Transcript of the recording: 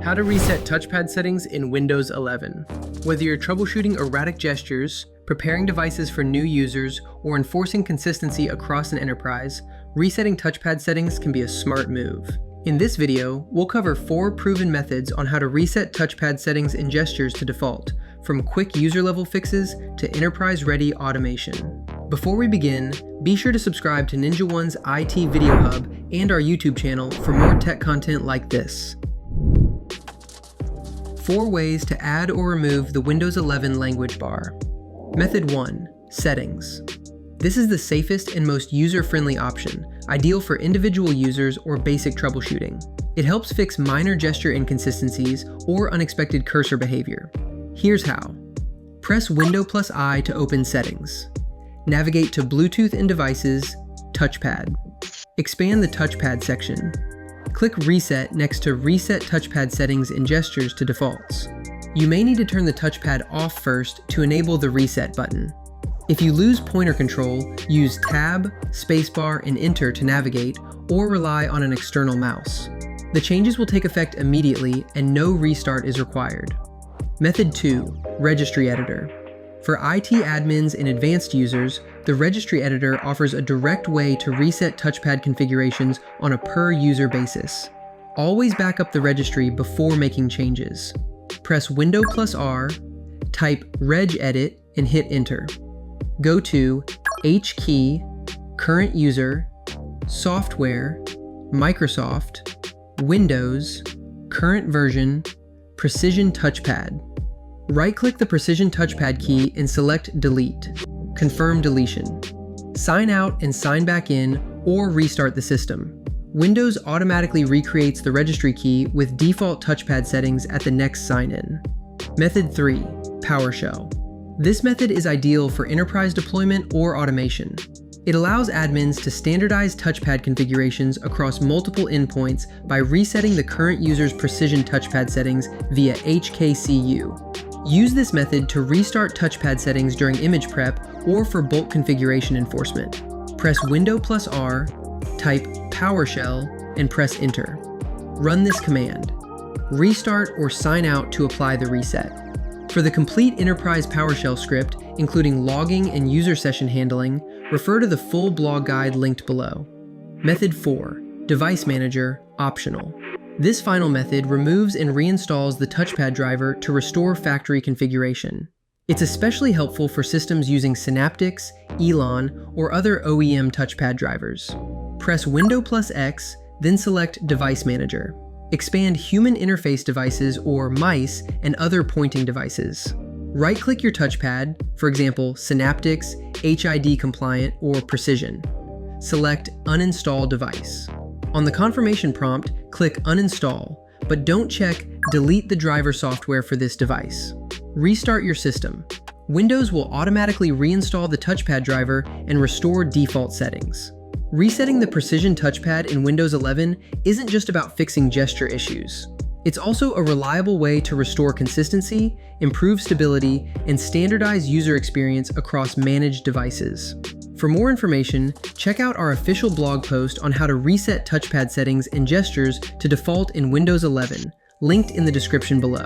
How to reset touchpad settings in Windows 11. Whether you're troubleshooting erratic gestures, preparing devices for new users, or enforcing consistency across an enterprise, resetting touchpad settings can be a smart move. In this video, we'll cover 4 proven methods on how to reset touchpad settings and gestures to default, from quick user-level fixes to enterprise-ready automation. Before we begin, be sure to subscribe to Ninja One's IT Video Hub and our YouTube channel for more tech content like this. 4 ways to add or remove the Windows 11 language bar. Method 1. Settings. This is the safest and most user-friendly option, ideal for individual users or basic troubleshooting. It helps fix minor gesture inconsistencies or unexpected cursor behavior. Here's how. Press Window+I to open Settings. Navigate to Bluetooth and Devices, Touchpad. Expand the Touchpad section. Click Reset next to Reset Touchpad Settings and Gestures to Defaults. You may need to turn the touchpad off first to enable the Reset button. If you lose pointer control, use Tab, Spacebar, and Enter to navigate, or rely on an external mouse. The changes will take effect immediately and no restart is required. Method 2. Registry Editor. For IT admins and advanced users, the Registry Editor offers a direct way to reset touchpad configurations on a per-user basis. Always back up the registry before making changes. Press Window+R, type regedit, and hit Enter. Go to H-Key, Current User, Software, Microsoft, Windows, Current Version, Precision Touchpad. Right-click the Precision Touchpad key and select Delete. Confirm deletion. Sign out and sign back in, or restart the system. Windows automatically recreates the registry key with default touchpad settings at the next sign-in. Method 3. PowerShell. This method is ideal for enterprise deployment or automation. It allows admins to standardize touchpad configurations across multiple endpoints by resetting the current user's precision touchpad settings via HKCU. Use this method to restart touchpad settings during image prep or for bulk configuration enforcement. Press Window+R, type PowerShell, and press Enter. Run this command. Restart or sign out to apply the reset. For the complete enterprise PowerShell script, including logging and user session handling, refer to the full blog guide linked below. Method 4. Device Manager, optional. This final method removes and reinstalls the touchpad driver to restore factory configuration. It's especially helpful for systems using Synaptics, Elon, or other OEM touchpad drivers. Press Window+X, then select Device Manager. Expand Human Interface Devices or mice and other pointing devices. Right-click your touchpad, for example, Synaptics, HID Compliant, or Precision. Select Uninstall Device. On the confirmation prompt, click Uninstall, but don't check Delete the driver software for this device. Restart your system. Windows will automatically reinstall the touchpad driver and restore default settings. Resetting the Precision Touchpad in Windows 11 isn't just about fixing gesture issues. It's also a reliable way to restore consistency, improve stability, and standardize user experience across managed devices. For more information, check out our official blog post on how to reset touchpad settings and gestures to default in Windows 11, linked in the description below.